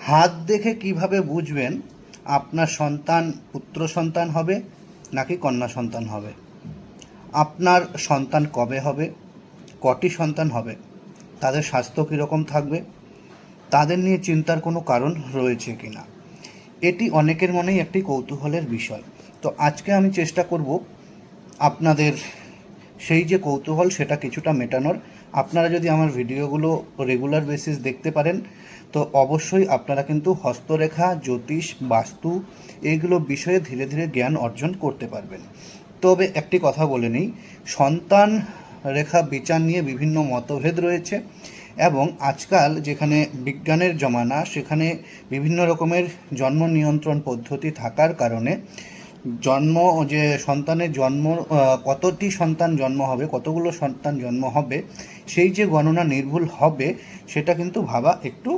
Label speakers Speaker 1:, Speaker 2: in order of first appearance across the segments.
Speaker 1: হাত দেখে কিভাবে বুঝবেন আপনার সন্তান পুত্র সন্তান হবে নাকি কন্যা সন্তান হবে? আপনার সন্তান কবে হবে, কটি সন্তান হবে, তাদের স্বাস্থ্য কীরকম থাকবে, তাদের নিয়ে চিন্তার কোনো কারণ রয়েছে কি না, এটি অনেকের মনেই একটি কৌতূহলের বিষয়। তো আজকে আমি চেষ্টা করব আপনাদের সেই যে কৌতূহল সেটা কিছুটা মেটানোর। আপনারা যদি আমার ভিডিওগুলো রেগুলার বেসিস দেখতে পারেন তো অবশ্যই আপনারা কিন্তু হস্তরেখা, জ্যোতিষ, বাস্তু এইগুলো বিষয়ে ধীরে ধীরে জ্ঞান অর্জন করতে পারবেন। তবে একটি কথা বলে নিই, সন্তান রেখা বিচার নিয়ে বিভিন্ন মতভেদ রয়েছে এবং আজকাল যেখানে বিজ্ঞানের জমানা সেখানে বিভিন্ন রকমের জন্ম নিয়ন্ত্রণ পদ্ধতি থাকার কারণে যে সন্তানের জন্ম কতটি সন্তান জন্ম হবে, কতগুলো সন্তান জন্ম হবে, সেই যে গণনা নির্ভুল হবে সেটা কিন্তু ভাবা একটু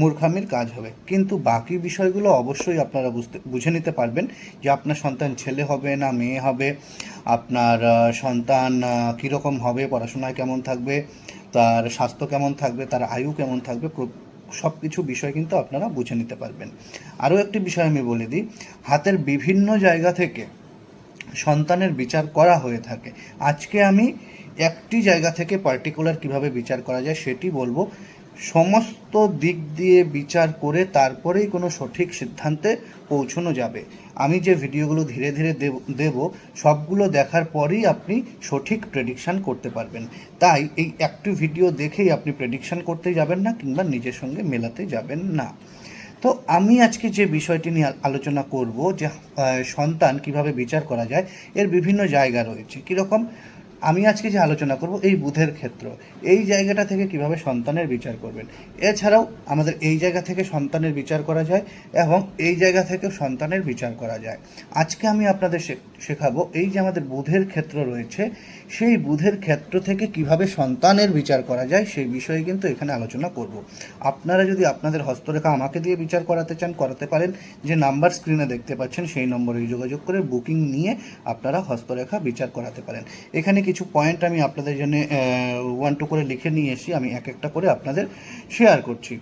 Speaker 1: মূর্খামির কাজ হবে। কিন্তু বাকি বিষয়গুলো অবশ্যই আপনারা বুঝে নিতে পারবেন যে আপনার সন্তান ছেলে হবে না মেয়ে হবে, আপনার সন্তান কীরকম হবে, পড়াশোনায় কেমন থাকবে, তার স্বাস্থ্য কেমন থাকবে, তার আয়ু কেমন থাকবে, সব কিছু বিষয় কিন্তু আপনারা বুঝে নিতে পারবেন। আরও একটি বিষয় আমি বলে দিই, হাতের বিভিন্ন জায়গা থেকে সন্তানের বিচার করা হয়ে থাকে। আজকে আমি একটি জায়গা থেকে পার্টিকুলার কিভাবে বিচার করা যায় সেটি বলবো। সমস্ত দিক দিয়ে বিচার করে তারপরেই কোনো সঠিক সিদ্ধান্তে পৌঁছানো যাবে। আমি যে ভিডিওগুলো ধীরে ধীরে দেব সবগুলো দেখার পরেই আপনি সঠিক প্রেডিকশান করতে পারবেন। তাই এই একটি ভিডিও দেখেই আপনি প্রেডিকশান করতে যাবেন না কিংবা নিজের সঙ্গে মেলাতে যাবেন না। তো আমি আজকে যে বিষয়টি নিয়ে আলোচনা করব যে সন্তান কিভাবে বিচার করা যায়, এর বিভিন্ন জায়গা রয়েছে। কীরকম? আমি আজকে যে আলোচনা করব এই বুধের ক্ষেত্র, এই জায়গাটা থেকে কিভাবে সন্তানের বিচার করবেন। এছাড়াও আমাদের এই জায়গা থেকে সন্তানের বিচার করা যায় এবং এই জায়গা থেকেও সন্তানের বিচার করা যায়। আজকে আমি আপনাদের শেখাবো এই যে আমাদের বুধের ক্ষেত্র রয়েছে, সেই বুধের ক্ষেত্র থেকে কিভাবে সন্তানের বিচার করা যায় সেই বিষয়ে কিন্তু এখানে আলোচনা করব। আপনারা যদি আপনাদের হস্তরেখা আমাকে দিয়ে বিচার করাতে চান, করাতে পারেন। যে নাম্বার স্ক্রিনে দেখতে পাচ্ছেন সেই নম্বরে যোগাযোগ করে বুকিং নিয়ে আপনারা হস্তরেখা বিচার করাতে পারেন। এখানে কিছু পয়েন্ট আমি আপনাদের জন্য 1-2 করে লিখে নিয়ে এসে আমি এক একটা করে আপনাদের শেয়ার করছি।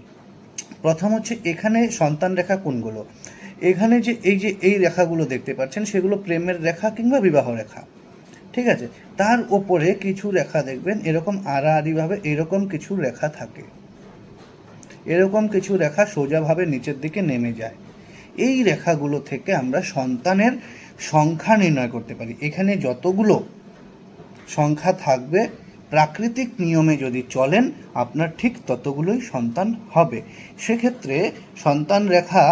Speaker 1: প্রথম হচ্ছে এখানে সন্তান রেখা কোনগুলো। এখানে যে এই রেখাগুলো দেখতে পাচ্ছেন সেগুলো প্রেমের রেখা কিংবা বিবাহ রেখা, ঠিক আছে। তার ওপরে কিছু রেখা দেখবেন এরকম আড়াআড়িভাবে এরকম কিছু রেখা থাকে, এরকম কিছু রেখা সোজাভাবে নিচের দিকে নেমে যায়। এই রেখাগুলো থেকে আমরা সন্তানের সংখ্যা নির্ণয় করতে পারি। এখানে যতগুলো সংখ্যা থাকবে প্রাকৃতিক নিয়মে যদি চলেন আপনার ঠিক ততগুলোই সন্তান হবে। সেক্ষেত্রে সন্তান রেখা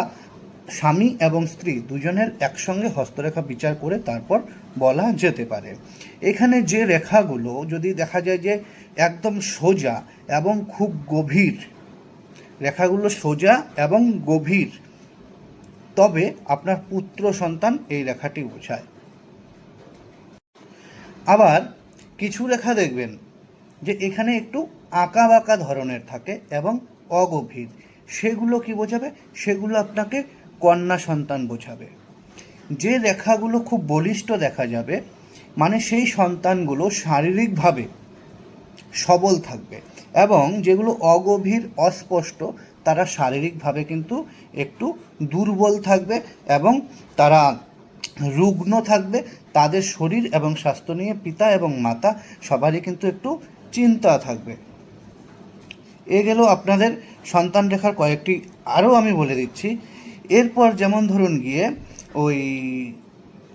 Speaker 1: স্বামী এবং স্ত্রী দুজনের একসঙ্গে হস্তরেখা বিচার করে তারপর বলা যেতে পারে। এখানে যে রেখাগুলো যদি দেখা যায় যে একদম সোজা এবং খুব গভীর, রেখাগুলো সোজা এবং গভীর, তবে আপনার পুত্র সন্তান এই রেখাটি বোঝায়। আবার কিছু রেখা দেখবেন যে এখানে একটু আঁকা বাঁকা ধরনের থাকে এবং অগভীর, সেগুলো কি বোঝাবে? সেগুলো আপনাকে কন্যা সন্তান বোঝাবে। যে রেখাগুলো খুব বলিষ্ঠ দেখা যাবে মানে সেই সন্তানগুলো শারীরিকভাবে সবল থাকবে, এবং যেগুলো অগভীর অস্পষ্ট তারা শারীরিকভাবে কিন্তু একটু দুর্বল থাকবে এবং তারা রুগ্ন থাকবে। তাদের শরীর এবং স্বাস্থ্য নিয়ে পিতা এবং মাতা সবারই কিন্তু একটু চিন্তা থাকবে। এ গেল আপনাদের সন্তান রেখার কয়েকটি, আরও আমি বলে দিচ্ছি। এরপর যেমন ধরুন গিয়ে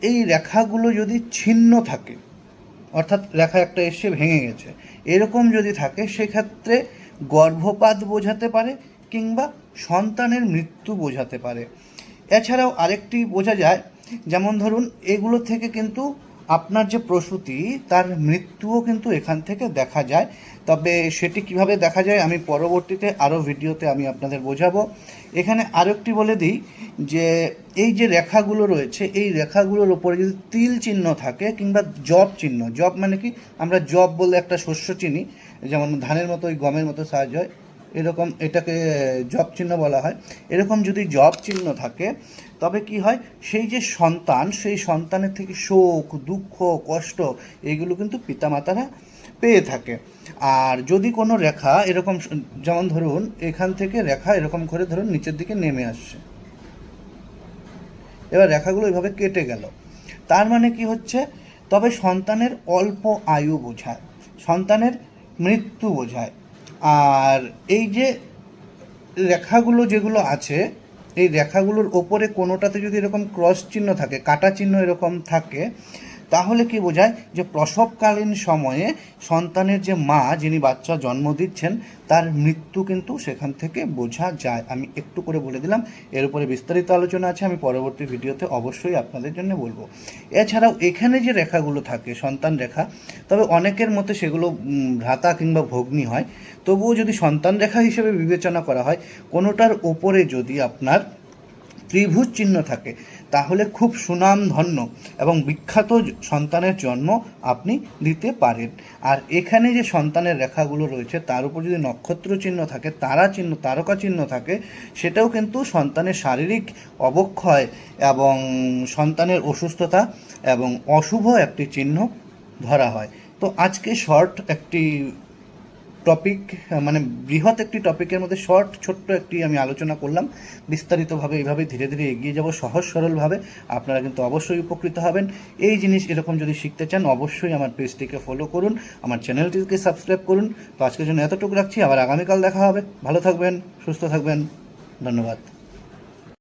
Speaker 1: এই রেখাগুলো যদি ছিন্ন থাকে, অর্থাৎ রেখা একটা এসে ভেঙে গেছে, এরকম যদি থাকে সেক্ষেত্রে গর্ভপাত বোঝাতে পারে কিংবা সন্তানের মৃত্যু বোঝাতে পারে। এছাড়াও আরেকটি বোঝা যায়, যেমন ধরুন এগুলো থেকে কিন্তু আপনার যে প্রসূতি তার মৃত্যুও কিন্তু এখান থেকে দেখা যায়। তবে সেটি কিভাবে দেখা যায় আমি পরবর্তীতে আরও ভিডিওতে আমি আপনাদের বোঝাবো। এখানে আরেকটি বলে দিই যে এই যে রেখাগুলো রয়েছে এই রেখাগুলোর ওপরে যদি তিল চিহ্ন থাকে কিংবা জব চিহ্ন, জব মানে কি, আমরা জব বলে একটা শস্য চিনি, যেমন ধানের মতো ওই গমের মতো সাইজ হয়, এরকম এটাকে জব চিহ্ন বলা হয়। এরকম যদি জব চিহ্ন থাকে তবে কি হয়, সেই যে সন্তান সেই সন্তানের থেকে শোক, দুঃখ, কষ্ট এগুলো কিন্তু পিতামাতারা পেয়ে থাকে। আর যদি কোনো রেখা এরকম যেমন ধরুন এখান থেকে রেখা এরকম করে ধরুন নিচের দিকে নেমে আসছে, এবার রেখাগুলো এইভাবে কেটে গেল, তার মানে কি হচ্ছে, তবে সন্তানের অল্প আয়ু বোঝায়, সন্তানের মৃত্যু বোঝায়। আর এই যে রেখাগুলো যেগুলো আছে, এই রেখাগুলোর ওপরে কোনোটাতে যদি এরকম ক্রস চিহ্ন থাকে, কাটা চিহ্ন এরকম থাকে, তাহলে কি বোঝায় যে প্রসবকালীন সময়ে সন্তানের যে মা যিনি বাচ্চা জন্ম দিচ্ছেন তার মৃত্যু কিন্তু সেখান থেকে বোঝা যায়। আমি একটু করে বলে দিলাম, এর উপরে বিস্তারিত আলোচনা আছে, আমি পরবর্তী ভিডিওতে অবশ্যই আপনাদের জন্য বলবো। এছাড়াও এখানে যে রেখাগুলো থাকে সন্তান রেখা, তবে অনেকের মতে সেগুলো ভ্রাতা কিংবা ভগ্নী হয়, তবুও যদি সন্তান রেখা হিসেবে বিবেচনা করা হয়, কোনোটার ওপরে যদি আপনার ত্রিভুজ চিহ্ন থাকে তাহলে খুব সুনামধন্য এবং বিখ্যাত সন্তানের জন্ম আপনি দিতে পারেন। আর এখানে যে সন্তানের রেখাগুলো রয়েছে তার উপর যদি নক্ষত্র চিহ্ন থাকে, তারা চিহ্ন, তারকা চিহ্ন থাকে, সেটাও কিন্তু সন্তানের শারীরিক অবক্ষয় এবং সন্তানের অসুস্থতা এবং অশুভ একটি চিহ্ন ধরা হয়। তো আজকে শর্ট একটি টপিক, মানে বৃহৎ একটি টপিকের মধ্যে শর্ট ছোট্ট একটি আমি আলোচনা করলাম। বিস্তারিতভাবে এইভাবে ধীরে ধীরে এগিয়ে যাব সহজ সরলভাবে, আপনারা কিন্তু অবশ্যই উপকৃত হবেন। এই জিনিস এরকম যদি শিখতে চান অবশ্যই আমার পেজটিকে ফলো করুন, আমার চ্যানেলটিকে সাবস্ক্রাইব করুন। তো আজকের জন্য এতটুকু রাখছি, আবার আগামীকাল দেখা হবে। ভালো থাকবেন, সুস্থ থাকবেন, ধন্যবাদ।